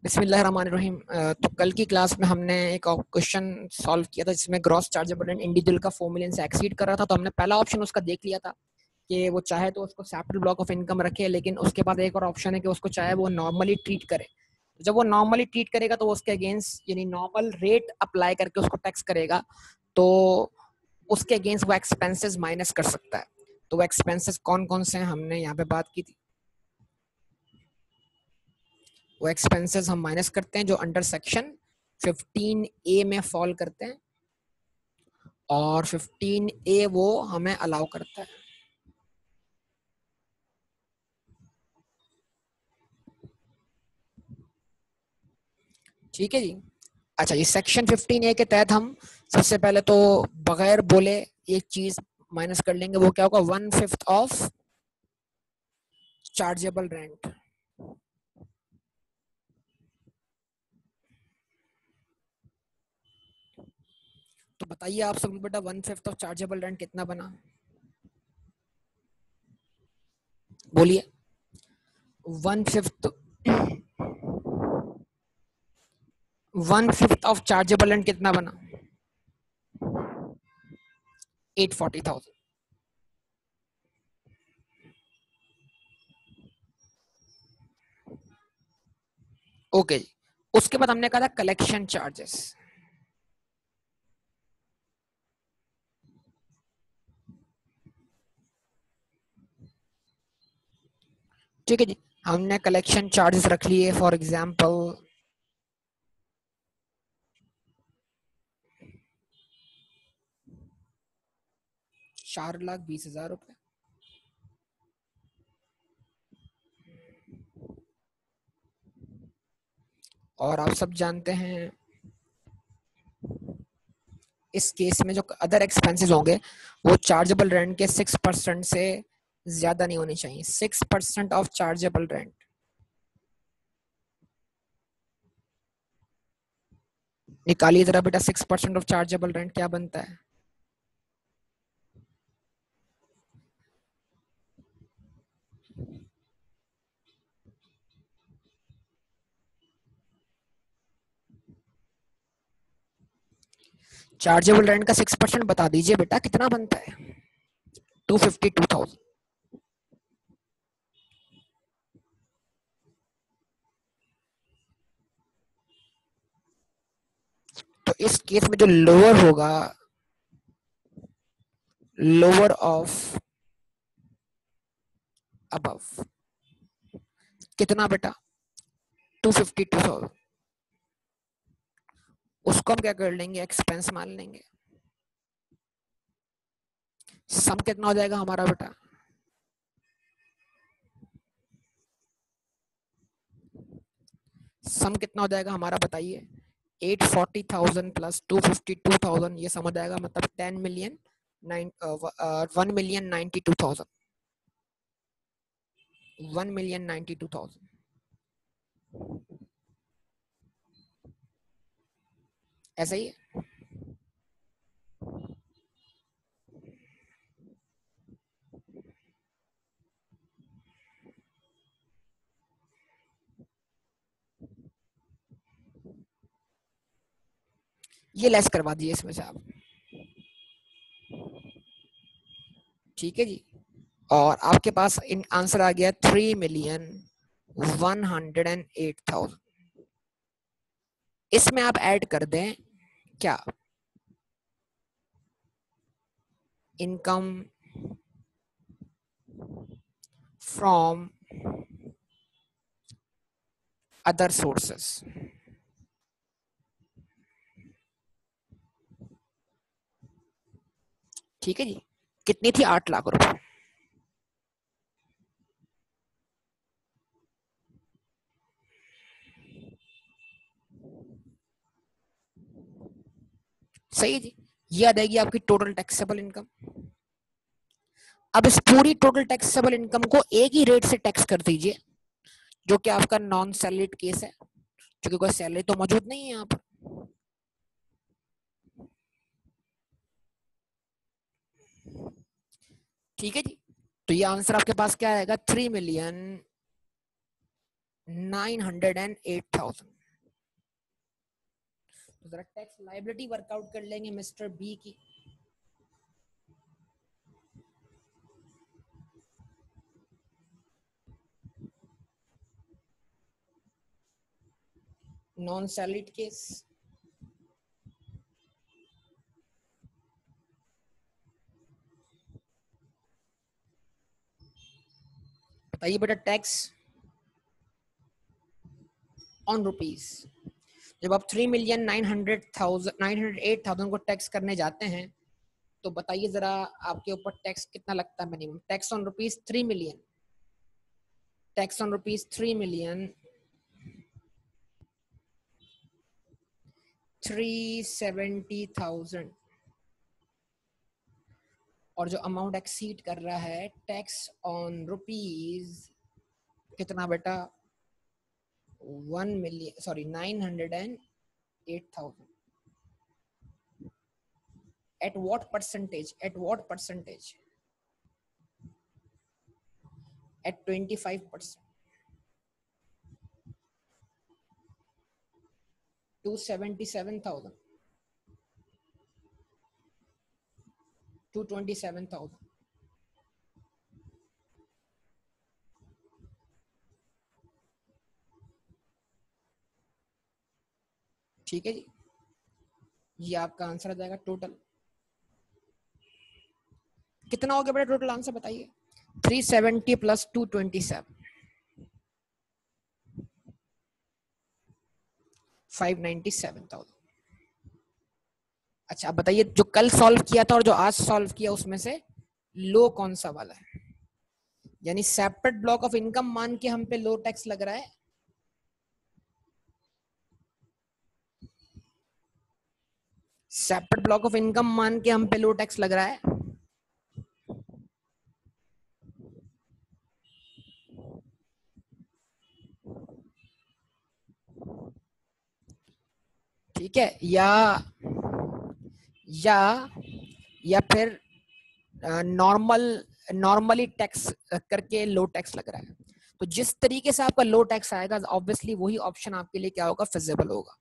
बिस्मिल्लाहिर्रहमानिर्रहीम। तो कल की क्लास में हमने एक क्वेश्चन सॉल्व किया था जिसमें ग्रॉस चार्जेबल रेंट इंडिविजुअल का 4 मिलियन से एक्सीड कर रहा था। तो हमने पहला ऑप्शन उसका देख लिया था कि वो चाहे तो उसको सेपरेट ब्लॉक ऑफ इनकम रखे, लेकिन उसके बाद एक और ऑप्शन है कि उसको चाहे वो नॉर्मली ट्रीट करे। जब वो नॉर्मली ट्रीट करेगा तो वो उसके अगेंस्ट यानी नॉर्मल रेट अप्लाई करके उसको टैक्स करेगा, तो उसके अगेंस्ट वो एक्सपेंसेस माइनस कर सकता है। तो वो एक्सपेंसेस कौन कौन से हैं हमने यहाँ पे बात की थी। वो एक्सपेंसेस हम माइनस करते हैं जो अंडर सेक्शन 15A में फॉल करते हैं, और 15A वो हमें अलाउ करता है। ठीक है जी। अच्छा, ये सेक्शन 15A के तहत हम सबसे पहले तो बगैर बोले एक चीज माइनस कर लेंगे। वो क्या होगा? 1/5 ऑफ चार्जेबल रेंट। तो बताइए आप सब बेटा, 1/5 ऑफ चार्जेबल रेंट कितना बना? बोलिए। 1/5 1/5 ऑफ चार्जेबल रेंट कितना बना? 840,000। ओके जी। उसके बाद हमने कहा था कलेक्शन चार्जेस। ठीक है जी। हमने कलेक्शन चार्जेस रख लिए। फॉर एग्जांपल 4,20,000 रुपए। और आप सब जानते हैं इस केस में जो अदर एक्सपेंसेस होंगे वो चार्जेबल रेंट के 6% से ज्यादा नहीं होनी चाहिए। 6% ऑफ चार्जेबल रेंट। निकालिए जरा बेटा, 6% ऑफ चार्जेबल रेंट क्या बनता है? चार्जेबल रेंट का 6% बता दीजिए बेटा, कितना बनता है? 252,000। तो इस केस में जो लोअर होगा, लोअर ऑफ अबव, कितना बेटा? 252,000। उसको हम क्या कर लेंगे? एक्सपेंस मान लेंगे। सम कितना हो जाएगा हमारा बेटा? सम कितना हो जाएगा हमारा बताइए? 840,000 प्लस 252,000, ये समझ आएगा मतलब 1,92,000। 1,92,000 ऐसा ही है। ये लेस करवा दिए इसमें से आप। ठीक है जी। और आपके पास इन आंसर आ गया 3,108,000। इसमें आप ऐड कर दें क्या? Income from other sources. ठीक है जी। कितनी थी? 8 लाख रुपए। सही है जी। ये आ जाएगी आपकी टोटल टैक्सेबल इनकम। अब इस पूरी टोटल टैक्सेबल इनकम को एक ही रेट से टैक्स कर दीजिए, जो कि आपका नॉन सैलरीड केस है, क्योंकि कोई सैलरी तो मौजूद नहीं है यहाँ पर। ठीक है जी। तो ये आंसर आपके पास क्या आएगा? 3,108,000 908,000। तो जरा टैक्स लायबिलिटी वर्कआउट कर लेंगे मिस्टर बी की। नॉन सैलरीड केस, बताइए बेटा टैक्स ऑन रुपीज। जब आप 3,900,000 को टैक्स करने जाते हैं तो बताइए जरा आपके ऊपर टैक्स कितना लगता है minimum. Tax on rupees 3 million, tax on rupees 3 million 370,000, और जो अमाउंट एक्सीड कर रहा है टैक्स ऑन रुपीज कितना बेटा 1 million, sorry 908,000। At what percentage? At what percentage? At 25%. 277,000. 227,000. ठीक है जी, ये आपका आंसर आ जाएगा। टोटल कितना हो गया बेटा? टोटल आंसर बताइए। 370 प्लस 227, 597,000। अच्छा, अब बताइए जो कल सॉल्व किया था और जो आज सॉल्व किया उसमें से लो कौन सा वाला है? यानी सेपरेट ब्लॉक ऑफ इनकम मान के हम पे लो टैक्स लग रहा है, सेपरेट ब्लॉक ऑफ इनकम मान के हम पे लो टैक्स लग रहा है। ठीक है, या फिर नॉर्मली टैक्स करके लो टैक्स लग रहा है। तो जिस तरीके से आपका लो टैक्स आएगा ऑब्वियसली वही ऑप्शन आपके लिए क्या होगा? फिजिबल होगा।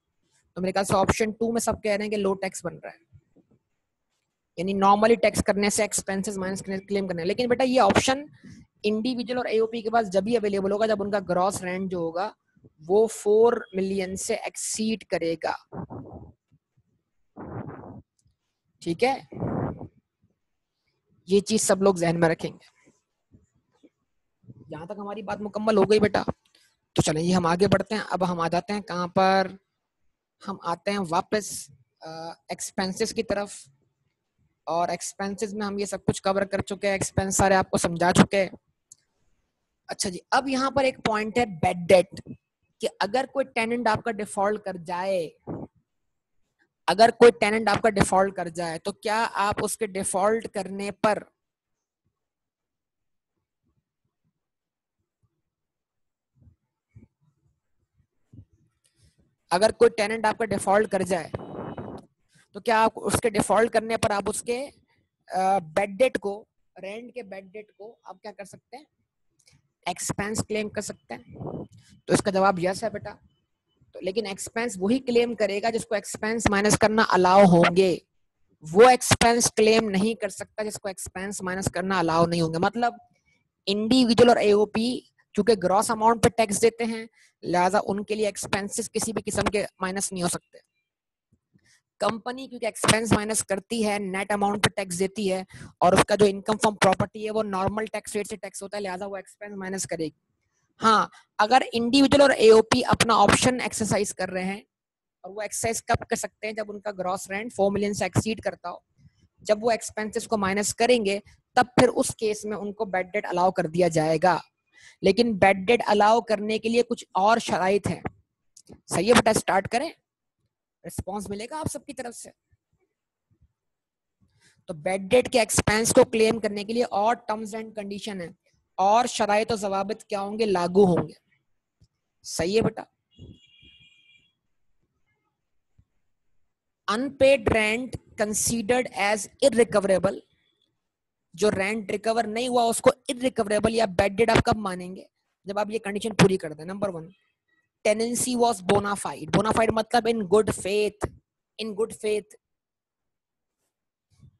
तो मेरे ख्याल से ऑप्शन 2 में सब कह रहे हैं कि लो टैक्स बन रहा है, यानी नॉर्मली टैक्स करने से एक्सपेंसेस माइनस क्लेम करने। लेकिन बेटा ये ऑप्शन इंडिविजुअल और एओपी के पास जब ही अवेलेबल होगा जब उनका ग्रॉस रेंट जो होगा वो 4 मिलियन से एक्सीड करेगा। ठीक है, ये चीज सब लोग जहन में रखेंगे। यहां तक हमारी बात मुकम्मल हो गई बेटा। तो चलिए हम आगे बढ़ते हैं। अब हम आ जाते हैं कहां पर? हम आते हैं वापस एक्सपेंसेस की तरफ, और एक्सपेंसेस में हम ये सब कुछ कवर कर चुके हैं, एक्सपेंस सारे आपको समझा चुके हैं। अच्छा जी, अब यहाँ पर एक पॉइंट है बैड डेट, कि अगर कोई टेनेंट आपका डिफॉल्ट कर जाए, अगर कोई टेनेंट आपका डिफॉल्ट कर जाए तो क्या आप उसके डिफॉल्ट करने पर अगर कोई टेनेंट आपका डिफॉल्ट कर जाए तो क्या आप उसके डिफॉल्ट करने पर आप उसके बैड डेट को, रेंट के बैड डेट को आप क्या कर सकते हैं? एक्सपेंस क्लेम कर सकते हैं। तो इसका जवाब यस है बेटा। तो लेकिन एक्सपेंस वही क्लेम करेगा जिसको एक्सपेंस माइनस करना अलाउ होंगे, वो एक्सपेंस क्लेम नहीं कर सकता जिसको एक्सपेंस माइनस करना अलाउ नहीं होंगे। मतलब इंडिविजुअल और एओपी क्योंकि ग्रॉस अमाउंट पे टैक्स देते हैं, लिहाजा उनके लिए एक्सपेंसेस किसी भी किस्म के माइनस नहीं हो सकते। कंपनी क्योंकि एक्सपेंस माइनस करती है, नेट अमाउंट पे टैक्स देती है, और उसका जो इनकम फ्रॉम प्रॉपर्टी है वो नॉर्मल टैक्स रेट से टैक्स होता है, लिहाजा वो एक्सपेंस माइनस करेगी। हाँ, अगर इंडिविजुअल और एओपी अपना ऑप्शन एक्सरसाइज कर रहे हैं, और वो एक्सरसाइज कब कर सकते हैं? जब उनका ग्रॉस रेंट 4 मिलियन से एक्सीड करता हो, जब वो एक्सपेंसेस को माइनस करेंगे तब फिर उस केस में उनको बैड डेट अलाउ कर दिया जाएगा। लेकिन बैड डेट अलाउ करने के लिए कुछ और शराइत है। सही है बेटा, स्टार्ट करें, रिस्पॉन्स मिलेगा आप सबकी तरफ से। तो बैड डेट के एक्सपेंस को क्लेम करने के लिए और टर्म्स एंड कंडीशन है, और शराइत और जवाबित क्या होंगे? लागू होंगे। सही है बेटा। Unpaid rent considered as irrecoverable, जो रेंट रिकवर नहीं हुआ उसको इररिकवरेबल या बैड डेट आप कब मानेंगे? जब आप ये कंडीशन पूरी कर दें, number 1 tenancy was bonafide. Bonafide मतलब in good faith. In good faith,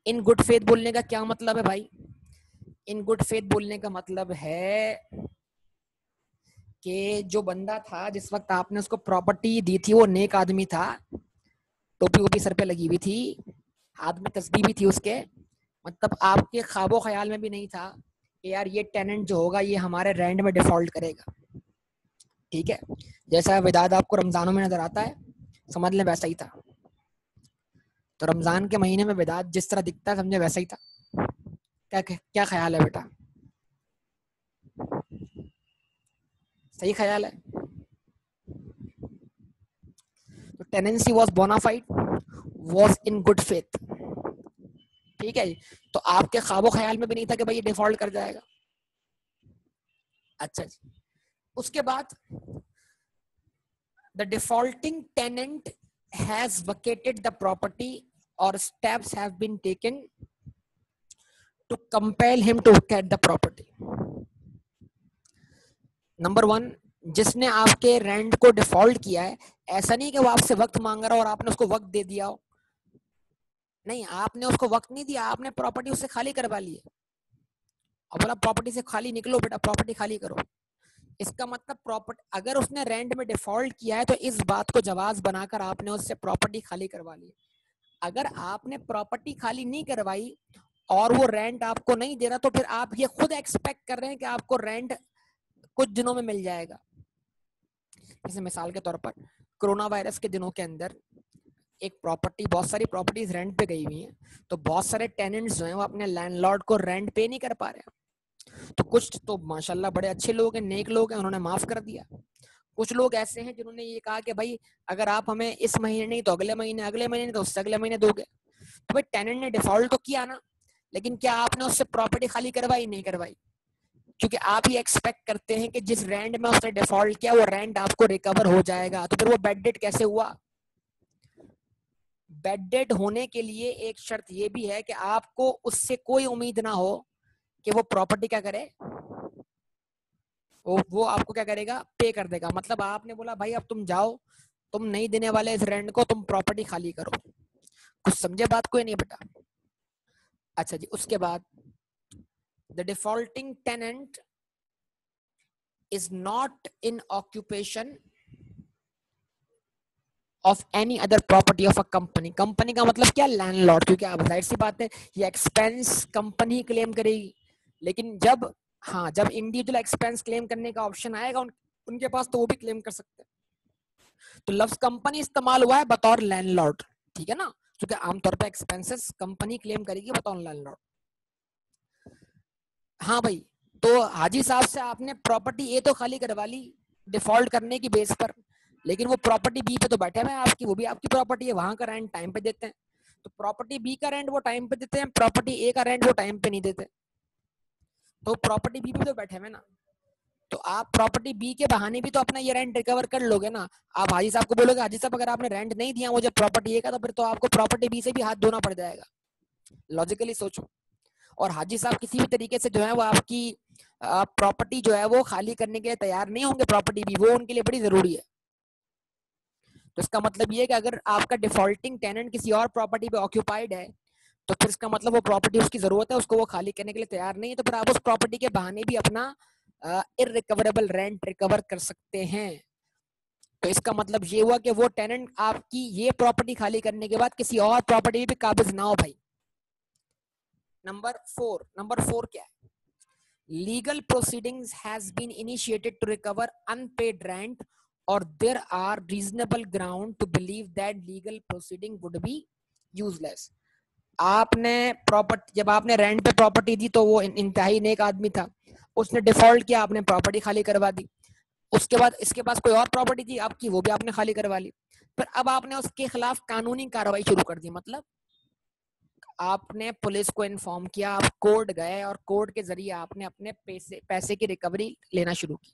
in good faith बोलने का क्या मतलब है भाई? इन गुड फेथ बोलने का मतलब है कि जो बंदा था जिस वक्त आपने उसको प्रॉपर्टी दी थी वो नेक आदमी था, टोपी वोपी सर पे लगी हुई थी, हाथ में तस्बीह भी थी उसके, मतलब आपके ख्वाबो ख्याल में भी नहीं था कि यार ये टेनेंट जो होगा ये हमारे रेंट में डिफॉल्ट करेगा। ठीक है, जैसा विदाद आपको रमजानों में नजर आता है, समझ लें वैसा ही था। तो रमजान के महीने में विदाद जिस तरह दिखता है समझे वैसा ही था। क्या क्या ख्याल है बेटा? सही ख्याल है? तो tenancy was bona fide, was in good faith. ठीक है, तो आपके ख्वाबो ख्याल में भी नहीं था कि भाई ये डिफॉल्ट कर जाएगा। अच्छा जी, उसके बाद the defaulting tenant has vacated the property और steps have been taken to compel him to vacate the property. Number 1, जिसने आपके रेंट को डिफॉल्ट किया है, ऐसा नहीं कि वो आपसे वक्त मांग रहा हो और आपने उसको वक्त दे दिया हो, नहीं, आपने उसको वक्त नहीं दिया, आपने प्रॉपर्टी उससे खाली करवा ली है और बोला प्रॉपर्टी से खाली निकलो बेटा, प्रॉपर्टी खाली करो। इसका मतलब प्रॉपर्टी, अगर उसने रेंट में डिफॉल्ट किया है तो इस बात को जवाब बनाकर आपने उससे प्रॉपर्टी खाली करवा ली। अगर आपने प्रॉपर्टी खाली नहीं करवाई और वो रेंट आपको नहीं दे रहा तो फिर आप ये खुद एक्सपेक्ट कर रहे हैं कि आपको रेंट कुछ दिनों में मिल जाएगा। जैसे मिसाल के तौर पर कोरोना वायरस के दिनों के अंदर एक प्रॉपर्टी, बहुत सारी प्रॉपर्टीज रेंट पे गई हुई हैं, तो बहुत सारे टेनेंट्स जो हैं वो अपने लैंडलॉर्ड को रेंट पे नहीं कर पा रहे हैं। तो कुछ तो माशाल्लाह बड़े अच्छे लोग हैं, नेक लोग हैं, उन्होंने माफ कर दिया। कुछ लोग ऐसे हैं जिन्होंने ये कहा कि भाई अगर आप हमें इस महीने नहीं तो अगले महीने, अगले महीने नहीं तो उससे अगले महीने दोगे। तो भाई टेनेंट ने डिफॉल्ट तो किया ना, लेकिन क्या आपने उससे प्रॉपर्टी खाली करवाई? नहीं करवाई, क्योंकि आप ये एक्सपेक्ट करते हैं कि जिस रेंट में उसने डिफॉल्ट किया वो रेंट आपको रिकवर हो जाएगा। तो फिर वो बेड डेट कैसे हुआ? बेड डेट होने के लिए एक शर्त ये भी है कि आपको उससे कोई उम्मीद ना हो कि वो प्रॉपर्टी क्या करे, वो आपको क्या करेगा, पे कर देगा। मतलब आपने बोला भाई अब तुम जाओ, तुम नहीं देने वाले इस रेंट को, तुम प्रॉपर्टी खाली करो। कुछ समझे बात को या नहीं बेटा? अच्छा जी, उसके बाद the defaulting tenant is not in occupation of any other property of a company. Company का मतलब क्या? लैंडलॉर्ड, क्योंकि आप जाहिर सी बात है ये एक्सपेंस कंपनी क्लेम करेगी। लेकिन जब, हाँ, जब इंडिविजुअल एक्सपेंस क्लेम करने का ऑप्शन आएगा उनके पास, तो वो भी क्लेम कर सकते हैं। तो लफ्ज कंपनी इस्तेमाल हुआ है बतौर लैंडलॉर्ड, ठीक है ना, क्योंकि आमतौर पर एक्सपेंसेस कंपनी क्लेम करेगी बतौर लैंडलॉर्ड। हाँ भाई, तो हाजी साहब से आपने प्रॉपर्टी ए तो खाली करवा ली डिफॉल्ट करने की बेस पर, लेकिन वो प्रॉपर्टी बी पे तो बैठे हुए हैं आपकी, वो भी आपकी प्रॉपर्टी है, वहां का रेंट टाइम पे देते हैं। तो प्रॉपर्टी बी का रेंट वो टाइम पे देते हैं, प्रॉपर्टी ए का रेंट वो टाइम पे नहीं देते, तो प्रॉपर्टी बी पे तो बैठे हुए ना। तो आप प्रॉपर्टी बी के बहाने भी तो अपना ये रेंट रिकवर कर लोगे ना। आप हाजी साहब को बोलोगे हाजी साहब अगर आपने रेंट नहीं दिया मुझे प्रॉपर्टी ए का, तो फिर तो आपको प्रॉपर्टी बी से भी हाथ धोना पड़ जाएगा। लॉजिकली सोचो। और हाजी साहब किसी भी तरीके से जो है वो आपकी प्रॉपर्टी जो है वो खाली करने के लिए तैयार नहीं होंगे, प्रॉपर्टी भी वो उनके लिए बड़ी जरूरी है। तो इसका मतलब ये है कि अगर आपका डिफॉल्टिंग टेनेंट किसी और प्रॉपर्टी पे ऑक्यूपाइड है, तो फिर इसका मतलब वो प्रॉपर्टी उसकी जरूरत है, उसको वो खाली करने के लिए तैयार नहीं है, तो फिर आप उस प्रॉपर्टी के बहाने भी अपना इररिकवरेबल रेंट रिकवर कर सकते हैं। तो इसका मतलब ये हुआ कि वो टेनेंट आपकी ये प्रॉपर्टी खाली करने के बाद किसी और प्रॉपर्टी पे काबिज ना हो भाई। नंबर 4 क्या है? Legal proceedings has been initiated to recover unpaid rent or there are reasonable ground to believe that legal proceeding would be useless। आपने प्रॉपर्टी, जब आपने रेंट पे प्रॉपर्टी दी तो वो इंतहाई नेक आदमी था, उसने डिफॉल्ट किया, आपने प्रॉपर्टी खाली करवा दी। उसके बाद इसके पास कोई और प्रॉपर्टी थी आपकी, वो भी आपने खाली करवा ली। फिर अब आपने उसके खिलाफ कानूनी कार्रवाई शुरू कर दी। मतलब आपने पुलिस को इन्फॉर्म किया, आप कोर्ट गए और कोर्ट के जरिए आपने अपने पैसे की रिकवरी लेना शुरू की।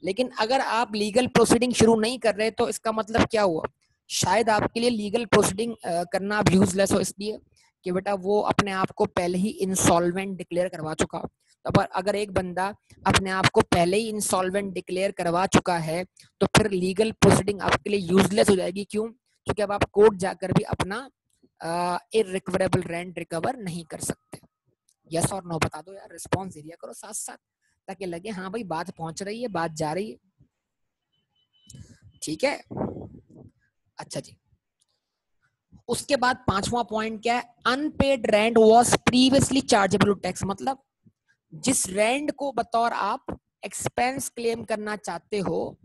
लेकिन अगर आप लीगल प्रोसीडिंग शुरू नहीं कर रहे तो इसका मतलब क्या हुआ? शायद आपके लिए लीगल प्रोसीडिंग करना अब यूजलेस हो, इसलिए कि बेटा वो अपने आप को पहले ही इंसॉल्वेंट डिक्लेयर करवा चुका। तो पर अगर एक बंदा अपने आप को पहले ही इंसॉल्वेंट डिक्लेयर करवा चुका है तो फिर लीगल प्रोसीडिंग आपके लिए यूजलेस हो जाएगी। क्यों? क्योंकि अब आप कोर्ट जाकर भी अपना इररिकवरेबल रेंट रिकवर नहीं कर सकते। यस और नो बता दो यार, रिस्पॉन्स दे दिया करो साथ साथ, ताकि लगे हाँ भाई बात पहुंच रही है, बात जा रही है। ठीक है, अच्छा जी। उसके बाद 5वां पॉइंट क्या है? Unpaid rent was previously chargeable tax. मतलब जिस रेंट को बतौर आप एक्सपेंस क्लेम करना चाहते हो,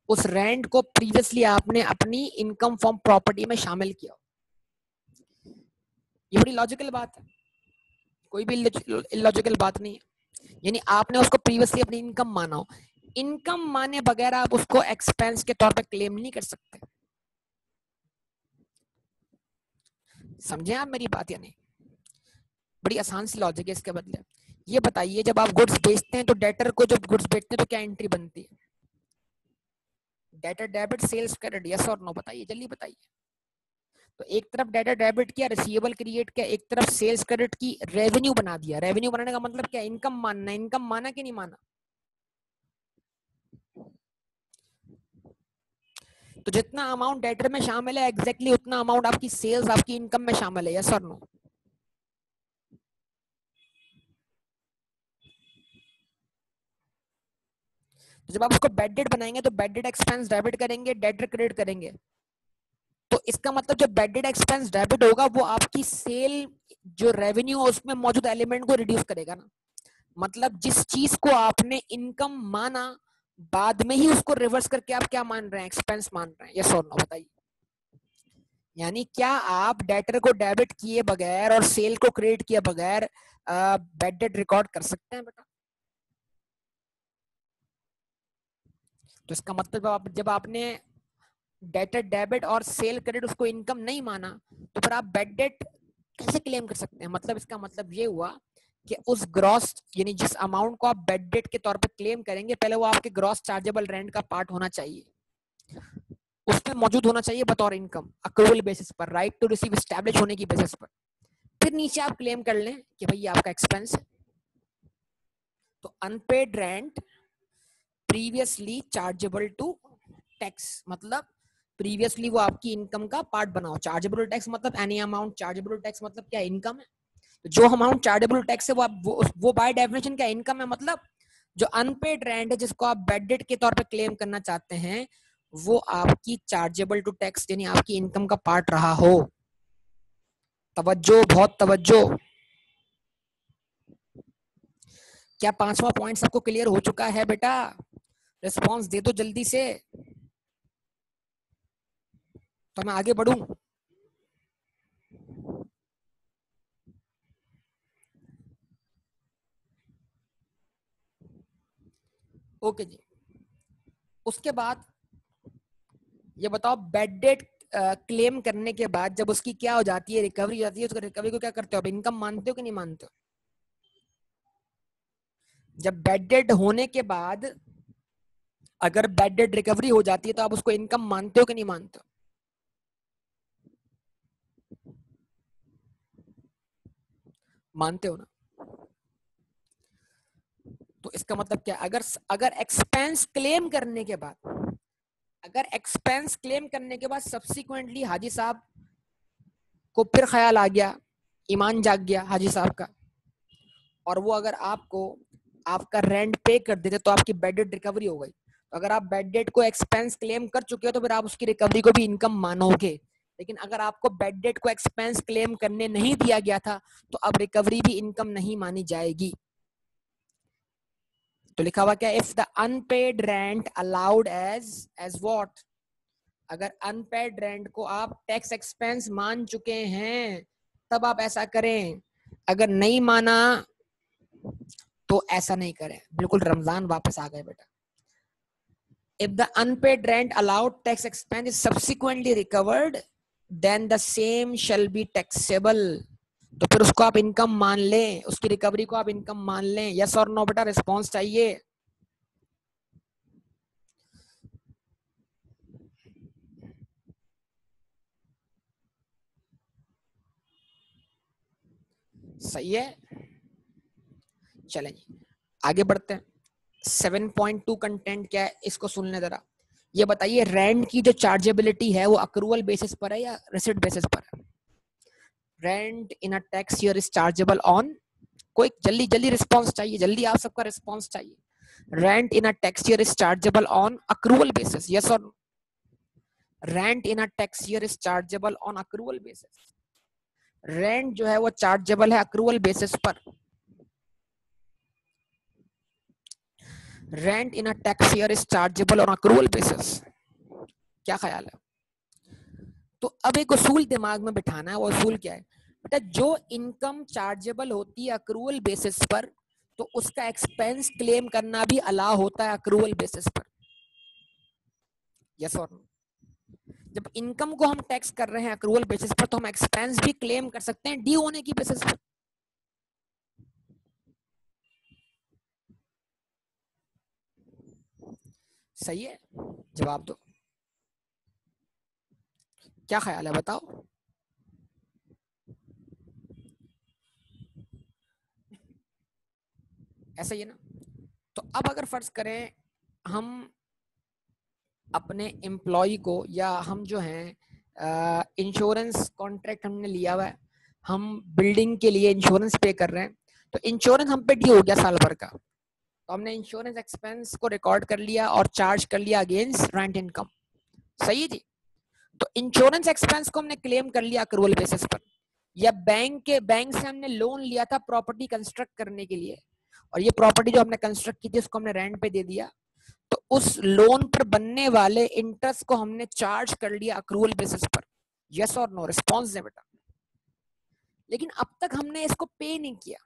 उस रेंट को प्रीवियसली आपने अपनी इनकम फ्रॉम प्रॉपर्टी में शामिल किया। ये बड़ी लॉजिकल बात है, कोई भी इलॉजिकल बात नहीं है। यानी आपने उसको प्रीवियसली अपनी इनकम माना हो, इनकम माने बगैर आप उसको एक्सपेंस के तौर पे क्लेम नहीं कर सकते। समझे आप मेरी बात या नहीं? बड़ी आसान सी लॉजिक है इसके बदले। ये बताइए, जब आप गुड्स बेचते हैं तो डेटर को जब गुड्स बेचते हैं तो क्या एंट्री बनती है? Debtor debit sales credit. Yes और नो बताइए, जल्दी बताइए। तो एक तरफ डेटर डेबिट किया, रिसीवेबल क्रिएट किया, एक तरफ सेल्स क्रेडिट की, रेवेन्यू बना दिया। रेवेन्यू बनाने का मतलब क्या? इनकम मानना। इनकम माना कि नहीं माना? तो जितना अमाउंट डेटर में शामिल है एग्जैक्टली उतना अमाउंट आपकी सेल्स, आपकी इनकम में शामिल है। यस और नो? तो जब आप उसको बैड डेट बनाएंगे तो बैड डेट एक्सपेंस डेबिट करेंगे, डेटर क्रेडिट करेंगे। तो इसका मतलब जो बैड डेट एक्सपेंस डेबिट होगा वो आपकी सेल जो रेवेन्यू है उसमें मौजूद एलिमेंट को रिड्यूस करेगा ना। मतलब जिस चीज को आपने इनकम माना, बाद में ही उसको रिवर्स करके आप क्या मान रहे हैं? एक्सपेंस मान रहे हैं। यस और नो बताइए। यानी क्या आप डेटर को डेबिट किए बगैर और सेल को क्रेडिट किए बगैर बैड डेट रिकॉर्ड कर सकते हैं बेटा? तो इसका मतलब जब आपने डेटर डेबिट और सेल क्रेडिट उसको इनकम नहीं माना, तो फिर आप बैड डेट कैसे क्लेम कर सकते हैं? मतलब इसका मतलब ये हुआ कि उस ग्रॉस, यानी जिस अमाउंट को आप बैड डेट के तौर पर क्लेम करेंगे, पहले वो आपके ग्रॉस चार्जेबल रेंट का पार्ट होना चाहिए, उसमें मौजूद होना चाहिए बतौर इनकम, अक्रूवल बेसिस पर, राइट टू रिसीव एस्टैब्लिश होने की बेसिस पर। फिर नीचे आप क्लेम कर लें कि भाई आपका एक्सपेंस है। तो unpaid rent previously chargeable to tax, मतलब प्रीवियसली वो आपकी इनकम का पार्ट बना हो। चार्जेबल टैक्स मतलब एनी अमाउंट, चार्जेबल टैक्स मतलब क्या? इनकम है। तो जो अमाउंट चार्जेबल टैक्स है वो बाय डेफिनेशन क्या? इनकम है। मतलब जो अनपेड रेंट है जिसको आप बैड डेट के तौर पे क्लेम करना चाहते हैं, वो आपकी चार्जेबल टू टैक्स यानी आपकी इनकम का पार्ट रहा हो। तवज्जो, बहुत तवज्जो। क्या 5वां पॉइंट सबको क्लियर हो चुका है बेटा? रिस्पॉन्स दे दो जल्दी से, तो मैं आगे बढ़ूं। ओके जी। उसके बाद ये बताओ, बैड डेट क्लेम करने के बाद जब उसकी क्या हो जाती है? रिकवरी हो जाती है। उसको रिकवरी को क्या करते हो? अब इनकम मानते हो कि नहीं मानते हो? जब बैड डेट होने के बाद अगर बैड डेट रिकवरी हो जाती है तो आप उसको इनकम मानते हो कि नहीं मानते हो? मानते हो ना? तो इसका मतलब क्या? अगर अगर एक्सपेंस क्लेम करने के बाद, अगर एक्सपेंस क्लेम करने के बाद सब्सिक्वेंटली हाजी साहब को फिर ख्याल आ गया, ईमान जाग गया हाजी साहब का, और वो अगर आपको आपका रेंट पे कर देते तो आपकी बैड डेट रिकवरी हो गई। तो अगर आप बैड डेट को एक्सपेंस क्लेम कर चुके हो तो फिर आप उसकी रिकवरी को भी इनकम मानोगे। लेकिन अगर आपको बैड डेट को एक्सपेंस क्लेम करने नहीं दिया गया था तो अब रिकवरी भी इनकम नहीं मानी जाएगी। तो लिखा हुआ क्या? If the unpaid rent allowed as as what? अगर अनपेड रेंट को आप टैक्स एक्सपेंस मान चुके हैं तब आप ऐसा करें, अगर नहीं माना तो ऐसा नहीं करें। बिल्कुल रमजान वापस आ गए बेटा। If the unpaid rent allowed tax expense is subsequently recovered, then the same shall be taxable. तो फिर उसको आप इनकम मान लें, उसकी रिकवरी को आप इनकम मान लें। यस और नो बेटा, रिस्पॉन्स चाहिए। सही है, चलें जी। आगे बढ़ते हैं। 7.2 कंटेंट क्या है इसको सुनने जरा। ये बताइए रेंट की जो चार्जेबिलिटी है वो अक्रूवल बेसिस पर है या रिसिट बेसिस पर है? Rent in a tax year is chargeable on, कोई जल्दी जल्दी रिस्पॉन्स चाहिए, जल्दी आप सबका रिस्पॉन्स चाहिए। Rent in a tax year is chargeable on accrual basis, yes और rent in a tax year is chargeable on accrual basis. Rent जो है वो चार्जेबल है अक्रूवल बेसिस पर। Rent in a tax year is chargeable on accrual basis. क्या ख्याल है? तो अब एक उसूल दिमाग में बिठाना है, वो उसूल क्या है बेटा? जो इनकम चार्जेबल होती है अक्रूवल बेसिस पर, तो उसका एक्सपेंस क्लेम करना भी अलाउ होता है अक्रूवल बेसिस पर, यस और नो? जब इनकम को हम टैक्स कर रहे हैं अक्रूवल बेसिस पर, तो हम एक्सपेंस भी क्लेम कर सकते हैं ड्यू होने की बेसिस पर। सही है? जवाब दो, क्या ख्याल है बताओ। ऐसा ही है ना? तो अब अगर फर्ज करें हम अपने एम्प्लॉय को, या हम जो हैं इंश्योरेंस कॉन्ट्रैक्ट हमने लिया हुआ है, हम बिल्डिंग के लिए इंश्योरेंस पे कर रहे हैं, तो इंश्योरेंस हम पे ड्यू हो गया साल भर का, तो हमने इंश्योरेंस एक्सपेंस को रिकॉर्ड कर लिया और चार्ज कर लिया अगेंस्ट रेंट इनकम। सही है जी? तो इंश्योरेंस एक्सपेंस को हमने क्लेम कर लिया अक्रूवल बेसिस पर। या बैंक से हमने लोन लिया था प्रॉपर्टी कंस्ट्रक्ट करने के लिए, और ये प्रॉपर्टी जो हमने कंस्ट्रक्ट की थी उसको हमने रेंट पे दे दिया, तो उस लोन पर बनने वाले इंटरेस्ट को हमने चार्ज कर लिया अक्रूवल बेसिस पर। यस और नो? रिस्पॉन्स दे बेटा। लेकिन अब तक हमने इसको पे नहीं किया।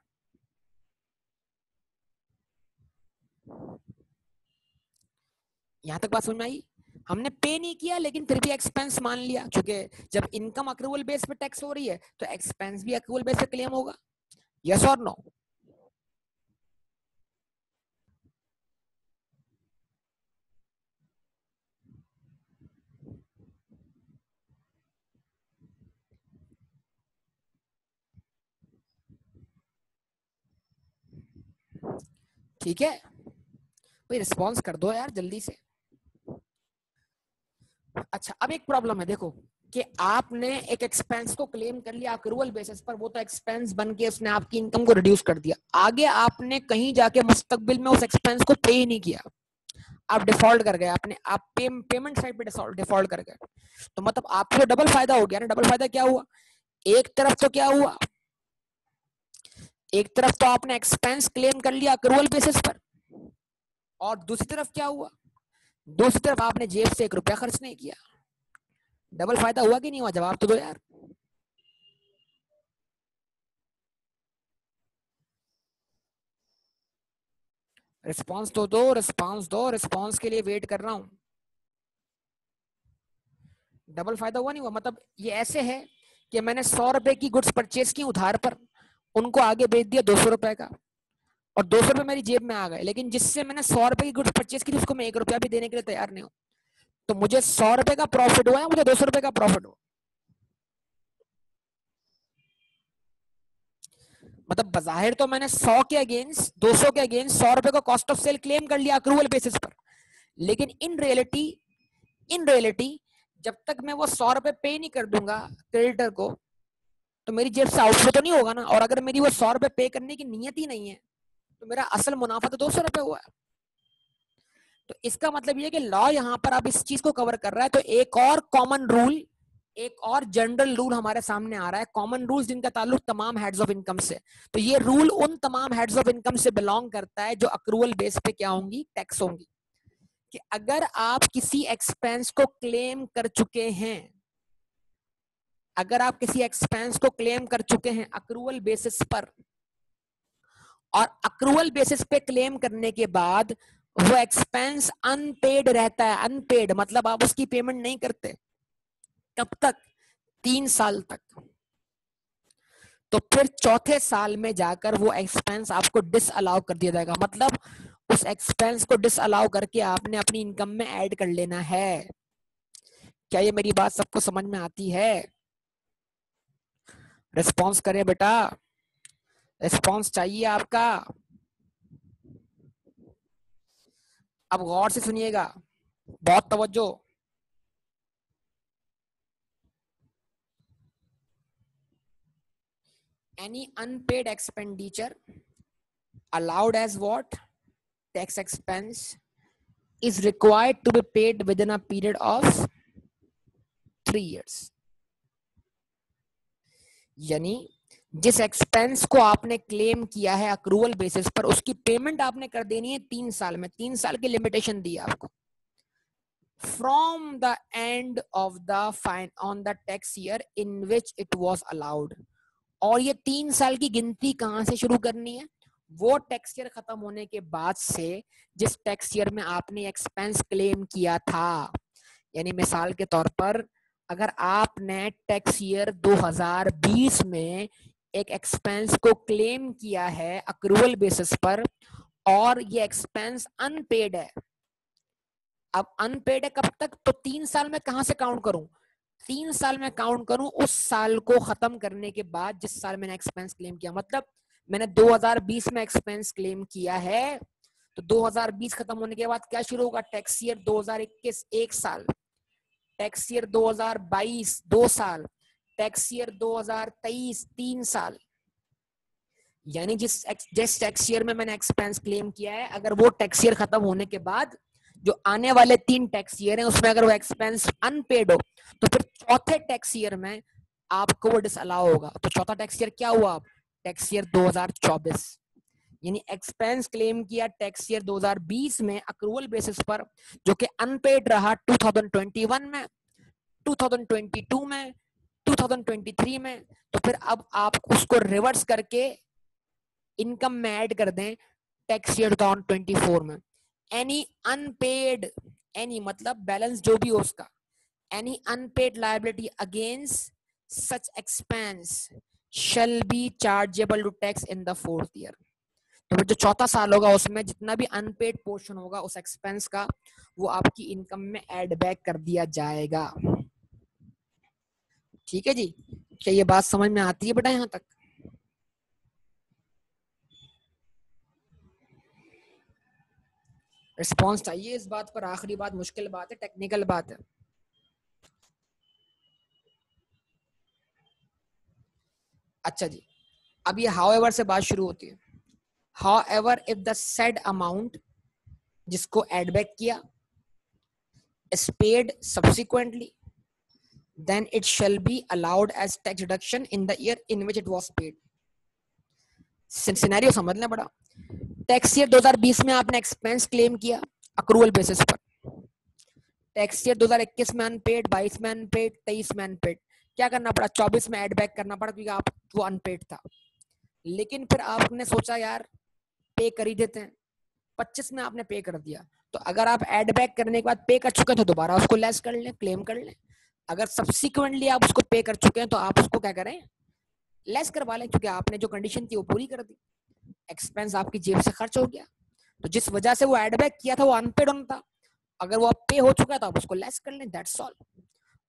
यहां तक बात समझ में आई? हमने पे नहीं किया लेकिन फिर भी एक्सपेंस मान लिया, क्योंकि जब इनकम अक्रूवल बेस पे टैक्स हो रही है तो एक्सपेंस भी अक्रूवल बेस पे क्लेम होगा। यस और नो? ठीक है भाई, रिस्पॉन्स कर दो यार जल्दी से। अच्छा, अब एक प्रॉब्लम है, देखो कि आपने एक एक्सपेंस को क्लेम कर लिया अक्रूवल बेसिस पर, वो तो एक्सपेंस बन के उसने आपकी इनकम को रिड्यूस कर दिया। आगे आपने कहीं जाके मुस्तकबिल में उस एक्सपेंस को पे ही नहीं किया, आप डिफॉल्ट कर गए, आपने आप पेमेंट साइड पे डिफॉल्ट कर गए, तो मतलब आपको डबल फायदा हो गया ना। डबल फायदा क्या हुआ? एक तरफ तो क्या हुआ, एक तरफ तो आपने एक्सपेंस क्लेम कर लिया अक्रूवल बेसिस पर, और दूसरी तरफ क्या हुआ? दूसरी तरफ आपने जेब से 1 रुपया खर्च नहीं किया। डबल फायदा हुआ कि नहीं हुआ? जवाब तो दो यार। रिस्पांस तो दो, रिस्पांस दो, रिस्पांस के लिए वेट कर रहा हूं। डबल फायदा हुआ नहीं हुआ? मतलब ये ऐसे है कि मैंने 100 रुपए की गुड्स परचेज की उधार पर, उनको आगे बेच दिया 200 रुपए का, और 200 रुपए मेरी जेब में आ गए, लेकिन जिससे मैंने 100 रुपए की गुड्स परचेज की थी उसको मैं 1 रुपया भी देने के लिए तैयार नहीं हूँ। तो मुझे 100 रुपए का प्रॉफिट हुआ या मुझे 200 रुपए का प्रॉफिट हुआ? मतलब बजाहिर तो मैंने 100 के अगेंस्ट, 200 के अगेंस्ट 100 रुपए का कॉस्ट ऑफ सेल क्लेम कर लिया अक्रूवल बेसिस पर, लेकिन इन रियलिटी जब तक मैं वो 100 रुपए पे नहीं कर दूंगा क्रेडिटर को, तो मेरी जेब से आउटफ्लो तो नहीं होगा ना। और अगर मेरी वो 100 रुपए पे करने की नीयत ही नहीं है, तो मेरा असल मुनाफा तो 200 रुपए हुआ है। तो इसका मतलब ये कि लॉ यहाँ पर अब इस चीज को कवर कर रहा है। तो एक और कॉमन रूल, एक और जनरल रूल हमारे सामने आ रहा है, कॉमन रूल्स जिनका ताल्लुक तमाम हेड्स ऑफ इनकम से। तो ये रूल उन तमाम हेड्स ऑफ इनकम से बिलोंग करता है जो अक्रूवल बेस पे क्या होंगी? टैक्स होंगी। कि अगर आप किसी एक्सपेंस को क्लेम कर चुके हैं, अगर आप किसी एक्सपेंस को क्लेम कर चुके हैं अक्रूवल बेसिस पर, और अक्रूवल बेसिस पे क्लेम करने के बाद वो एक्सपेंस अनपेड रहता है, अनपेड मतलब आप उसकी पेमेंट नहीं करते, कब तक? 3 साल तक। तो फिर चौथे साल में जाकर वो एक्सपेंस आपको डिसअलाउ कर दिया जाएगा। मतलब उस एक्सपेंस को डिसअलाउ करके आपने अपनी इनकम में ऐड कर लेना है। क्या ये मेरी बात सबको समझ में आती है? रिस्पॉन्स करें बेटा, रिस्पॉन्स चाहिए आपका। अब गौर से सुनिएगा, बहुत तवज्जो। Any unpaid expenditure allowed as what? Tax expense is required to be paid within a period of 3 years. यानी जिस एक्सपेंस को आपने क्लेम किया है अक्रूवल बेसिस पर, उसकी पेमेंट आपने कर देनी है 3 साल में। 3 साल की लिमिटेशन दी है आपको। From the end of the fine on the tax year in which it was allowed. और ये 3 साल की गिनती कहां से शुरू करनी है? वो टैक्स ईयर खत्म होने के बाद से जिस टैक्स ईयर में आपने एक्सपेंस क्लेम किया था। यानी मिसाल के तौर पर अगर आपने टैक्स ईयर 2020 में एक एक्सपेंस को क्लेम किया है अक्रूवल बेसिस पर और ये एक्सपेंस अनपेड है। अब अनपेड है कब तक? तो 3 साल में कहां से काउंट करूं? 3 साल में काउंट करूं उस साल को खत्म करने के बाद जिस साल मैंने एक्सपेंस क्लेम किया। मतलब मैंने 2020 में एक्सपेंस क्लेम किया है, तो 2020 खत्म होने के बाद क्या शुरू होगा? टैक्स ईयर 2021 1 साल, टैक्स ईयर 2022 2 साल, टैक्स ईयर 2023 3 साल। यानी जिस टैक्स ईयर में मैंने एक्सपेंस क्लेम किया है, अगर वो टैक्स ईयर खत्म होने के बाद जो आने वाले 3 टैक्स ईयर हैं उसमें अगर वो एक्सपेंस अनपेड हो, तो फिर चौथे टैक्स ईयर में आपको वो डिसअलाउ होगा। तो चौथा टैक्स ईयर क्या हुआ? Tax year 2024। यानी एक्सपेंस क्लेम किया टैक्स ईयर 2020 में अक्रूवल बेसिस पर, जो कि अनपेड रहा 2021 में, 2022 में, 2023 में। तो फिर अब आप उसको रिवर्स करके इनकम में ऐड कर दें टैक्स ईयर 2024 में। एनी अनपेड, एनी मतलब बैलेंस जो भी हो उसका, any unpaid liability against such expense shall be chargeable to tax in the 4th year. तो फिर जो चौथा साल होगा उसमें जितना भी अनपेड पोर्शन होगा उस एक्सपेंस का, वो आपकी इनकम में ऐड बैक कर दिया जाएगा। ठीक है जी, क्या ये बात समझ में आती है बेटा यहां तक? रिस्पॉन्स चाहिए इस बात पर। आखिरी बात मुश्किल बात है, टेक्निकल बात है। अच्छा जी, अब ये हाउएवर से बात शुरू होती है। However if the said amount जिसको एड बैक किया is paid subsequently, then it shall be allowed as tax deduction in the year in which it was paid. Scenario समझ लें बड़ा। टैक्स ईयर 2020 में आपने एक्सपेंस क्लेम किया accrual basis पर, tax year 2021 में अनपेड, 22 में अनपेड, 23 में अनपेड। क्या करना पड़ा? 24 में एड बैक करना पड़ा क्योंकि आप वो अनपेड था। लेकिन फिर आपने सोचा यार पे कर ही देते हैं, 25 में आपने पे कर दिया। तो अगर आप एड बैक करने के बाद पे कर चुके हैं तो दोबारा उसको लेस कर लें, क्लेम कर लें। अगर सब्सिक्वेंटली आप उसको पे कर चुके हैं तो आप उसको क्या करें? लेस करवा लें, क्योंकि आपने जो कंडीशन थी वो पूरी कर दी, एक्सपेंस आपकी जेब से खर्च हो गया। तो जिस वजह से वो एड बैक किया था वो अनपेड होना था, अगर वो अब पे हो चुका है तो आप उसको लेस कर लें, दैट्स ऑल।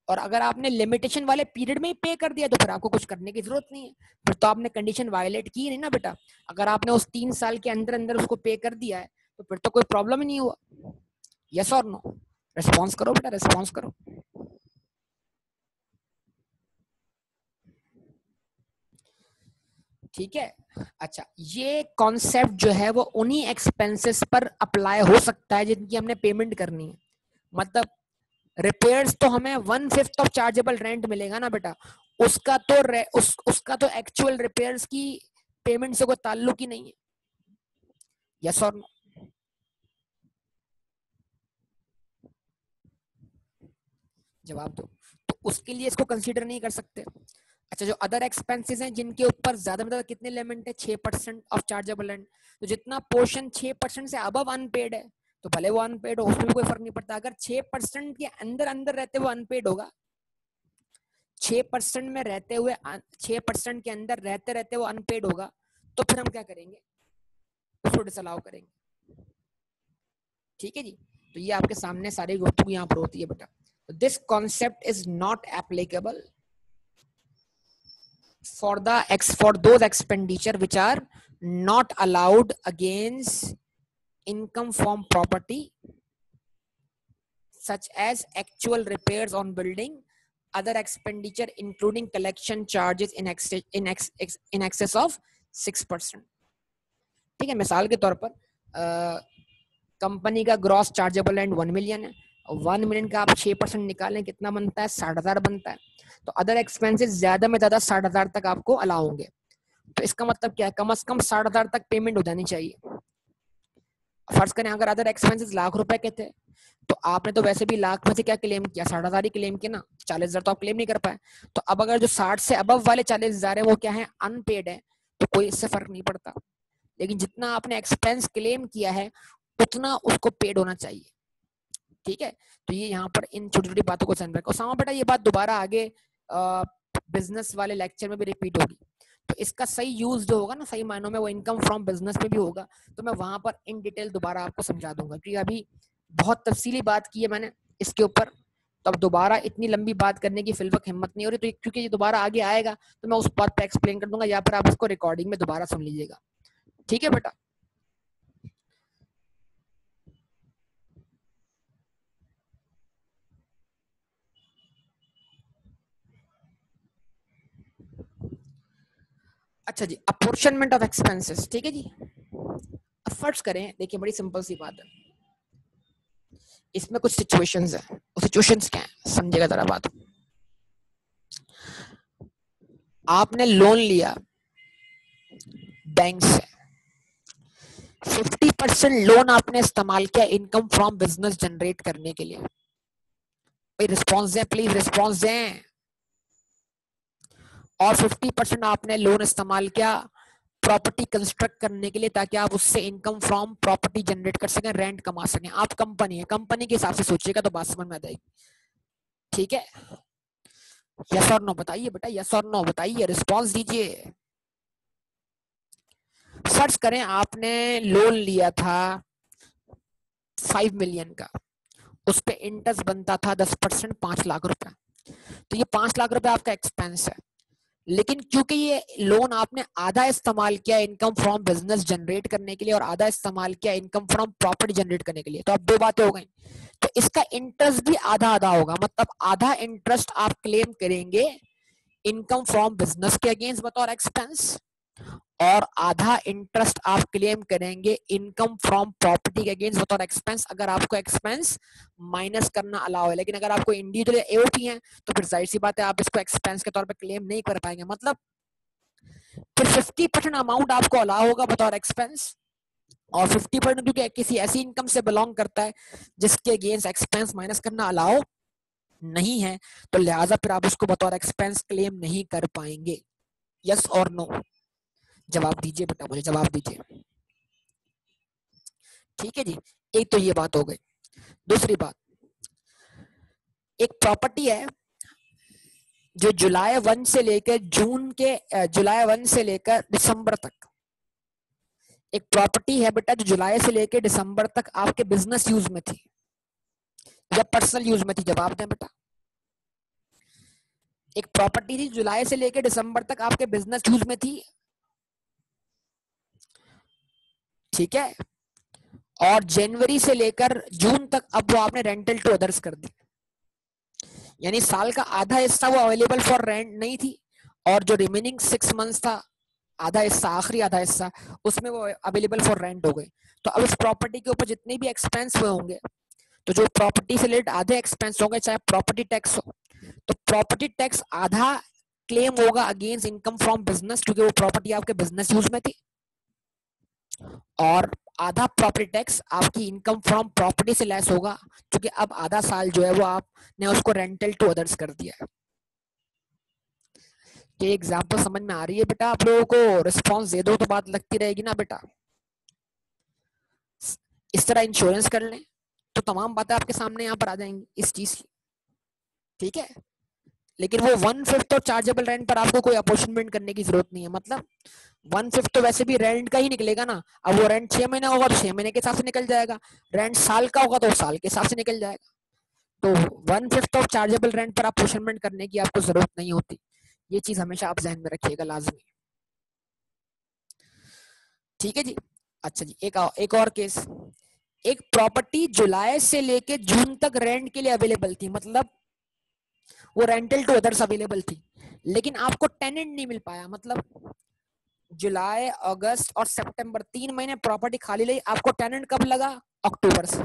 और अगर आपने लिमिटेशन वाले पीरियड में ही पे कर दिया तो फिर आपको कुछ करने की जरूरत नहीं है, फिर तो आपने कंडीशन वायलेट की नहीं ना बेटा। अगर आपने उस 3 साल के अंदर अंदर उसको पे कर दिया है तो फिर तो कोई प्रॉब्लम ही नहीं हुआ। यस और नो? रिस्पॉन्स करो बेटा, रिस्पॉन्स करो। ठीक है। अच्छा, ये कॉन्सेप्ट जो है वो उन्हीं एक्सपेंसेस पर अप्लाई हो सकता है जिनकी हमने पेमेंट करनी है। मतलब रिपेयर्स तो हमें 1/5 ऑफ चार्जेबल रेंट मिलेगा ना बेटा, उसका तो उसका तो एक्चुअल रिपेयर्स की पेमेंट से कोई ताल्लुक ही नहीं है। यस और नो? जवाब दो। तो उसके लिए इसको कंसीडर नहीं कर सकते। अच्छा, जो अदर एक्सपेंसेस हैं जिनके ऊपर ज्यादा मतलब कितने लिमिट है? 6% ऑफ चार्जेबल रेंट। तो जितना पोर्शन 6% से अबव अनपेड है तो भले वो अनपेड हो, उसमें कोई फर्क नहीं पड़ता। अगर 6% के अंदर अंदर रहते हुए अनपेड होगा, 6% में रहते हुए 6% के अंदर रहते रहते वो अनपेड होगा, तो फिर हम क्या करेंगे? उसको डिसअलाउ करेंगे। ठीक है जी। तो ये आपके सामने सारी गुफ्तगू यहाँ पर होती है बेटा। This concept is not applicable for those expenditure which are not allowed against income from property such as actual repairs on building, other expenditure including collection charges in excess of 6%. ठीक है, मिसाल के तौर पर कंपनी का gross chargeable rent 1 million है, 1 million का आप 6% निकालें कितना बनता है, 60,000 बनता है। तो अदर एक्सपेंसेस ज्यादा में ज्यादा 60,000 तक आपको अलाउ होंगे। तो इसका मतलब क्या है, कम से कम 60,000 तक पेमेंट हो जानी चाहिए। फर्ज करें अगर अदर एक्सपेंसेस लाख रुपए के थे, तो आपने तो वैसे भी लाख में से क्या क्लेम किया, 60,000 ही क्लेम किया ना, 40,000 तो आप क्लेम नहीं कर पाए। तो अब अगर जो 60 से अबव वाले 40,000 है वो क्या है, अनपेड है, तो कोई इससे फर्क नहीं पड़ता। लेकिन जितना आपने एक्सपेंस क्लेम किया है उतना उसको पेड होना चाहिए। ठीक है, तो ये यहाँ पर इन छोटी छोटी बातों को ध्यान रखो। सामा बेटा ये बात दोबारा आगे बिजनेस वाले लेक्चर में भी रिपीट होगी, तो इसका सही यूज जो होगा ना, सही मायनों में वो इनकम फ्रॉम बिजनेस में भी होगा। तो मैं वहां पर इन डिटेल दोबारा आपको समझा दूंगा, क्योंकि अभी बहुत तफसीली बात की है मैंने इसके ऊपर, तो अब दोबारा इतनी लंबी बात करने की फिलवक हिम्मत नहीं हो रही। तो क्योंकि ये दोबारा आगे आएगा तो मैं उस बात पे एक्सप्लेन कर दूंगा, या फिर आप इसको रिकॉर्डिंग में दोबारा सुन लीजिएगा। ठीक है बेटा। अच्छा जी, अपोर्शनमेंट ऑफ एक्सपेंसेस। ठीक है जी, अब फर्ज करें, देखिए बड़ी सिंपल सी बात है, इसमें कुछ सिचुएशंस है। वो सिचुएशंस क्या है समझिएगा जरा बात। आपने लोन लिया बैंक से, 50% लोन आपने इस्तेमाल किया इनकम फ्रॉम बिजनेस जनरेट करने के लिए। भाई रिस्पॉन्स दें प्लीज, रिस्पॉन्स दें। और 50% आपने लोन इस्तेमाल किया प्रॉपर्टी कंस्ट्रक्ट करने के लिए, ताकि आप उससे इनकम फ्रॉम प्रॉपर्टी जनरेट कर सकें, रेंट कमा सकें। आप कंपनी है, कंपनी के हिसाब से सोचिएगा तो बात समझ में आ जाएगी। ठीक है, यस और नो बताइए बेटा, यस और नो बताइए, रिस्पॉन्स दीजिए। फर्ज करें आपने लोन लिया था 5 मिलियन का, उस पे इंटरेस्ट बनता था 10%, 5 लाख रुपए। तो ये 5 लाख रुपए आपका एक्सपेंस है, लेकिन क्योंकि ये लोन आपने आधा इस्तेमाल किया इनकम फ्रॉम बिजनेस जनरेट करने के लिए और आधा इस्तेमाल किया इनकम फ्रॉम प्रॉपर्टी जनरेट करने के लिए, तो अब दो बातें हो गई। तो इसका इंटरेस्ट भी आधा आधा होगा, मतलब आधा इंटरेस्ट आप क्लेम करेंगे इनकम फ्रॉम बिजनेस के अगेंस्ट बतौर एक्सपेंस, और आधा इंटरेस्ट आप क्लेम करेंगे इनकम फ्रॉम प्रॉपर्टी के अगेंस्ट बतौर एक्सपेंस, अगर आपको एक्सपेंस माइनस करना अलाउ है। लेकिन अगर आपको इंडिविजुअल एओपी है तो फिर जाहिर सी बात है आप इसको एक्सपेंस के तौर पे क्लेम नहीं कर पाएंगे। मतलब फिर 50% अमाउंट आपको अलाउ होगा बतौर एक्सपेंस, और 50% क्योंकि किसी ऐसी इनकम से बिलोंग करता है जिसके अगेंस्ट एक्सपेंस माइनस करना अलाउ नहीं है, तो लिहाजा फिर आप उसको बतौर एक्सपेंस क्लेम नहीं कर पाएंगे। यस और नो जवाब दीजिए बेटा, मुझे जवाब दीजिए। ठीक है जी, एक तो ये बात हो गई। दूसरी बात, एक प्रॉपर्टी है जो जुलाई 1 से लेकर जुलाई 1 से लेकर दिसंबर तक, एक प्रॉपर्टी है बेटा जो जुलाई से लेकर दिसंबर तक आपके बिजनेस यूज में थी या पर्सनल यूज में थी, जवाब दें बेटा। एक प्रॉपर्टी थी जुलाई से लेकर दिसंबर तक आपके बिजनेस यूज में थी, ठीक है, और जनवरी से लेकर जून तक अब वो आपने रेंटल टू अदर्स कर दी, यानी साल का आधा हिस्सा वो अवेलेबल फॉर रेंट नहीं थी, और जो रिमेनिंग 6 मंथ्स था, आधा हिस्सा, आखिरी आधा हिस्सा, उसमें वो अवेलेबल फॉर रेंट हो गए। तो अब इस प्रॉपर्टी के ऊपर जितने भी एक्सपेंस हुए होंगे, तो जो प्रॉपर्टी से रिलेटेड आधे एक्सपेंस होंगे, चाहे प्रॉपर्टी टैक्स हो, तो प्रॉपर्टी टैक्स आधा क्लेम होगा अगेंस्ट इनकम फ्रॉम बिजनेस, क्योंकि वो प्रॉपर्टी आपके बिजनेस यूज में थी, और आधा प्रॉपर्टी टैक्स आपकी इनकम फ्रॉम प्रॉपर्टी से लेस होगा, क्योंकि अब आधा साल जो है वो आपने उसको रेंटल टू अदर्स कर दिया है। ये एग्जांपल समझ में आ रही है बेटा आप लोगों को? रिस्पांस दे दो तो बात लगती रहेगी ना बेटा। इस तरह इंश्योरेंस कर लें तो तमाम बातें आपके सामने यहाँ पर आ जाएंगी इस चीज की, ठीक है। लेकिन वो 1/5 और चार्जेबल रेंट पर आपको कोई अपॉर्चुनिमेंट करने की जरूरत नहीं है, मतलब 1/5 तो वैसे भी रेंट का ही निकलेगा ना। अब वो रेंट 6 महीने होगा तो 6 महीने के हिसाब से निकल जाएगा, रेंट साल का होगा तो साल के हिसाब से निकल जाएगा। तो 1/5 ऑफ चार्जेबल रेंट पर अपॉर्चुनिमेंट करने की आपको जरूरत नहीं होती। ये चीज हमेशा आप जहन में रखिएगा लाजमी, ठीक है जी। अच्छा जी, एक और केस, एक प्रॉपर्टी जुलाई से लेके जून तक रेंट के लिए अवेलेबल थी, मतलब वो रेंटल टू अदर्स अवेलेबल थी, लेकिन आपको टेनेंट नहीं मिल पाया। मतलब जुलाई, अगस्त और सितंबर 3 महीने प्रॉपर्टी खाली रही, आपको टेनेंट कब लगा? अक्टूबर से।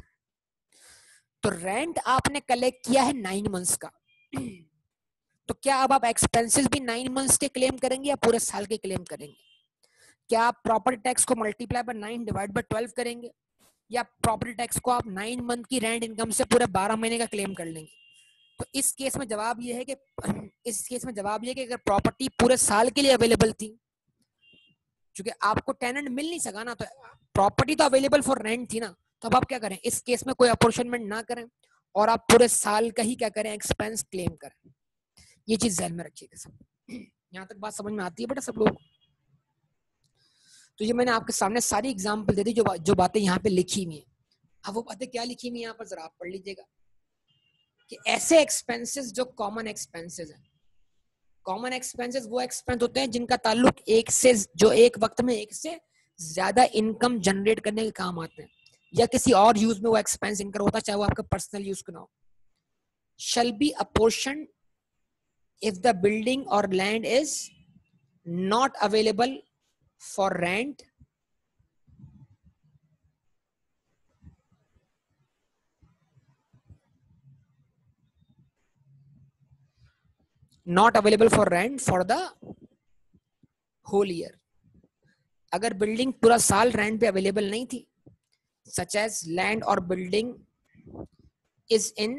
तो रेंट आपने कलेक्ट किया है 9 मंथ्स का, तो क्या अब आप एक्सपेंसेस भी 9 मंथ्स के क्लेम करेंगे या पूरे साल के क्लेम करेंगे? क्या आप प्रॉपर्टी टैक्स को मल्टीप्लाई बाय 9 डिवाइड बाय 12 करेंगे, या प्रॉपर्टी टैक्स को आप 9 मंथ की रेंट इनकम से पूरे 12 महीने का क्लेम कर लेंगे? तो इस केस में जवाब ये है कि अगर प्रॉपर्टी पूरे साल के लिए अवेलेबल थी, क्योंकि आपको टेनेंट मिल नहीं सका ना, तो प्रॉपर्टी तो अवेलेबल फॉर रेंट थी ना, तो अब आप क्या करें, इस केस में कोई अपॉर्चुनिमेंट ना करें और आप पूरे साल का ही क्या करें, एक्सपेंस क्लेम करें। ये चीज ध्यान में रखिएगा सब। यहाँ तक बात समझ में आती है बेटा सब लोग? तो ये मैंने आपके सामने सारी एग्जाम्पल दे दी जो बातें यहाँ पे लिखी हुई है। अब वो बातें क्या लिखी हुई है यहाँ पर जरा आप पढ़ लीजिएगा, कि ऐसे एक्सपेंसेस जो कॉमन एक्सपेंसेस हैं। कॉमन एक्सपेंसेस वो एक्सपेंस होते हैं जिनका ताल्लुक एक वक्त में एक से ज्यादा इनकम जनरेट करने के काम आते हैं, या किसी और यूज में वो एक्सपेंस इनकर होता है, चाहे वो आपका पर्सनल यूज का ना हो। Shall be apportioned if the building or land is not available for rent for the whole year। अगर बिल्डिंग पूरा साल रेंट पे अवेलेबल नहीं थी, such as land or building is in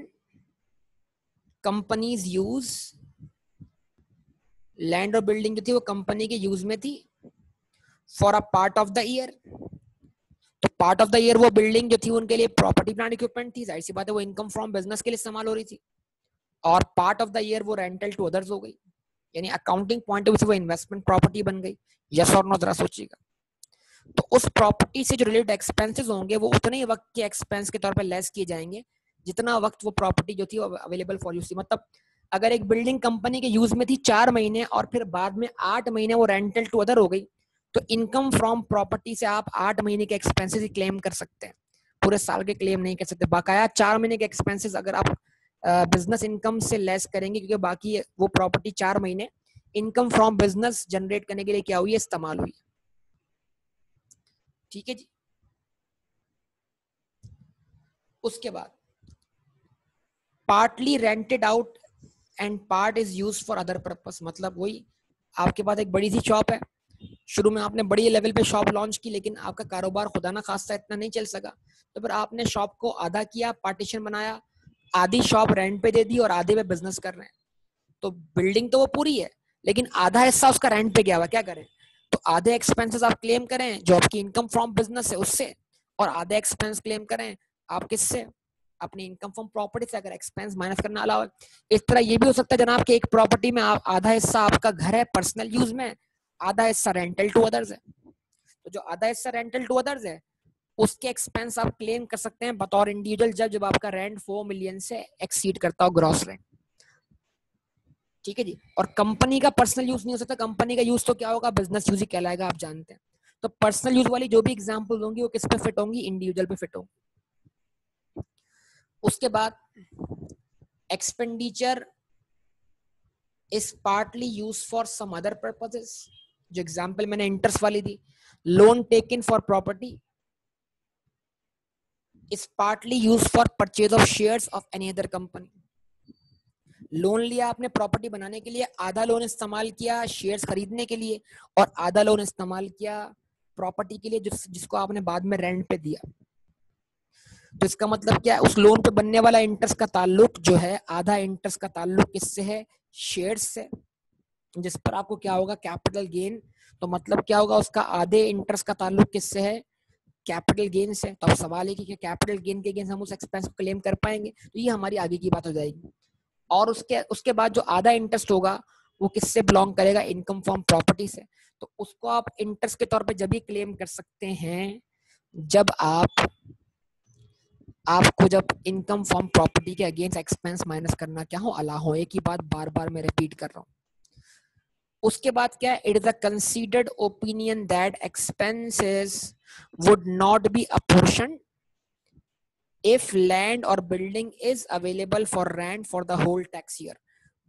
company's use, land और बिल्डिंग जो थी वो कंपनी के यूज में थी for a part of the year, तो पार्ट ऑफ द ईयर वो बिल्डिंग जो थी उनके लिए प्रॉपर्टी प्लांट इक्विपमेंट थी, जाहिर सी बात है वो इनकम फ्रॉम बिजनेस के लिए इस्तेमाल हो रही थी, और पार्ट ऑफ द ईयर वो रेंटल टू अदर्स हो गई, यानी अकाउंटिंग पॉइंट ऑफ व्यू से वो इन्वेस्टमेंट प्रॉपर्टी बन गई। यस और नो जरा सोचिएगा। तो उस प्रॉपर्टी से जो रिलेटेड एक्सपेंसेस होंगे वो उतने ही वक्त के एक्सपेंस के तौर पर लेस किए जाएंगे जितना वक्त वो प्रॉपर्टी जो थी वो अवेलेबल फॉर यूज थी। मतलब अगर एक बिल्डिंग कंपनी के यूज में थी 4 महीने और फिर बाद में 8 महीने वो रेंटल टू अदर हो गई, तो इनकम फ्रॉम प्रॉपर्टी से आप 8 महीने के एक्सपेंसेस क्लेम कर सकते हैं, पूरे साल के क्लेम नहीं कर सकते। बाकाया 4 महीने के एक्सपेंसेस अगर आप बिजनेस इनकम से लेस करेंगे, क्योंकि बाकी वो प्रॉपर्टी 4 महीने इनकम फ्रॉम बिजनेस जनरेट करने के लिए क्या हुई है, इस्तेमाल हुई। ठीक है जी। उसके बाद partly rented out and part is used for other purpose. मतलब वही, आपके पास एक बड़ी सी शॉप है, शुरू में आपने बड़ी लेवल पे शॉप लॉन्च की, लेकिन आपका कारोबार खुदा ना खास्ता इतना नहीं चल सका, तो फिर आपने शॉप को आधा किया, पार्टीशन बनाया, आधी शॉप रेंट पे दे दी और आधे पे बिजनेस कर रहे हैं। तो बिल्डिंग तो वो पूरी है, लेकिन आधा हिस्सा उसका रेंट पे गया हुआ, क्या करें? तो आधे एक्सपेंसेस आप क्लेम करें जो आपकी इनकम फ्रॉम बिजनेस है उससे, और आधे एक्सपेंस क्लेम करें आप किससे, अपनी इनकम फ्रॉम प्रॉपर्टी से, अगर एक्सपेंस माइनस करना अलावा। इस तरह ये भी हो सकता है जनाब कि एक प्रॉपर्टी में आप आधा हिस्सा आपका घर है पर्सनल यूज में, आधा हिस्सा रेंटल टू अदर्स है। तो जो आधा हिस्सा रेंटल टू अदर्स है उसके एक्सपेंस आप क्लेम कर सकते हैं बतौर इंडिविजुअल जब आपका रेंट 4 मिलियन से एक्सीड करता हो ग्रॉस रेंट। ठीक है जी। और कंपनी का पर्सनल यूज नहीं हो सकता, कंपनी का यूज तो क्या होगा, बिजनेस यूज ही कहलाएगा, आप जानते हैं। तो पर्सनल यूज वाली जो भी एग्जांपल होंगी वो किस पे फिट होंगी, इंडिविजुअल पे फिट होंगी। उसके बाद expenditure is partly use for some other purposes, जो एग्जांपल मैंने इंटरेस्ट वाली दी, loan taken for property is partly use for purchase of shares of any other company. Loan लिया आपने प्रॉपर्टी बनाने के लिए, आधा लोन इस्तेमाल किया शेयर्स खरीदने के लिए और आधा लोन इस्तेमाल किया प्रॉपर्टी के लिए जिसको आपने बाद में रेंट पे दिया। तो इसका मतलब क्या है, उस लोन पे बनने वाला इंटरेस्ट का ताल्लुक जो है, आधा इंटरेस्ट का ताल्लुक किससे है, शेयर्स से, जिस पर आपको क्या होगा, कैपिटल गेन। तो मतलब क्या होगा, उसका आधे इंटरेस्ट का ताल्लुक किससे है, कैपिटल गेन से। तो अब सवाल है कि कैपिटल गेन के अगेंस्ट हम उस एक्सपेंस को क्लेम कर पाएंगे, तो ये हमारी आगे की बात हो जाएगी। और उसके बाद जो आधा इंटरेस्ट होगा वो किससे बिलोंग करेगा, इनकम फ्रॉम प्रॉपर्टी से। तो उसको आप इंटरेस्ट के तौर पे जब भी क्लेम कर सकते हैं जब आपको जब इनकम फ्रॉम प्रॉपर्टी के अगेंस्ट एक्सपेंस माइनस करना क्या हो, अला हो। एक ही बात बार बार मैं रिपीट कर रहा हूँ, उसके बाद क्या है, it is a considered opinion that expenses would not be apportion if land or building is available for rent for the whole tax year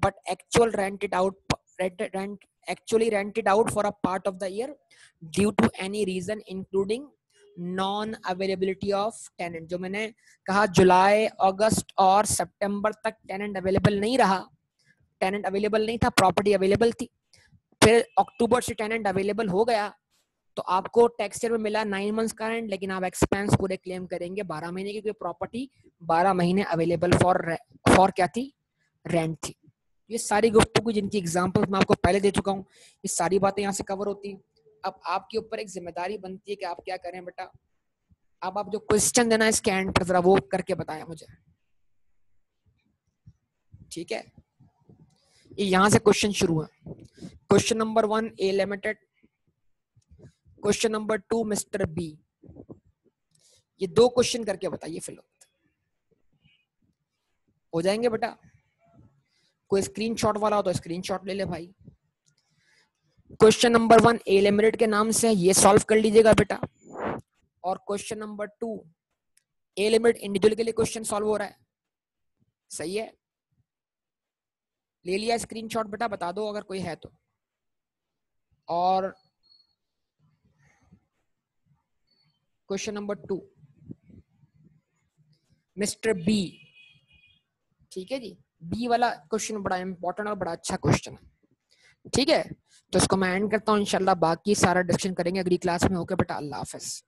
but actually rented out for a part of the year due to any reason including non availability of tenant. जो मैंने कहा जुलाई अगस्त और सितंबर तक tenant available नहीं रहा, tenant available नहीं था, property available थी, फिर अक्टूबर से टेनेंट अवेलेबल हो गया तो आपको टैक्स ईयर में मिला 9 मंथ्स का रेंट, लेकिन आप एक्सपेंस पूरे क्लेम करेंगे 12 महीने की, क्योंकि प्रॉपर्टी 12 महीने अवेलेबल फॉर क्या थी, रेंट थी। ये सारी गुफ्तगू जिनकी एग्जांपल्स मैं आपको पहले दे चुका हूँ, ये सारी बातें यहाँ से कवर होती। अब आपके ऊपर एक जिम्मेदारी बनती है कि आप क्या करें बेटा। अब आप जो क्वेश्चन देना है इसके एंड पर जरा वो करके बताया मुझे, ठीक है। ये यहाँ से क्वेश्चन शुरू है। Question number 1 A limited, question number 2 mister B. ये 2 क्वेश्चन करके बताइए फिलहाल, हो जाएंगे बेटा। कोई स्क्रीनशॉट वाला हो तो स्क्रीनशॉट ले ले भाई। क्वेश्चन नंबर 1 ए लिमिटेड के नाम से ये सॉल्व कर लीजिएगा बेटा, और question number 2 a limit individual के लिए क्वेश्चन सॉल्व हो रहा है, सही है। ले लिया स्क्रीनशॉट बेटा, बता दो अगर कोई है तो। और क्वेश्चन नंबर 2 मिस्टर बी, ठीक है जी। बी वाला क्वेश्चन बड़ा इंपॉर्टेंट और बड़ा अच्छा क्वेश्चन है, ठीक है। तो इसको मैं एंड करता हूँ, इंशाल्लाह बाकी सारा डिस्कशन करेंगे अगली क्लास में। ओके बेटा, अल्लाह हाफिज।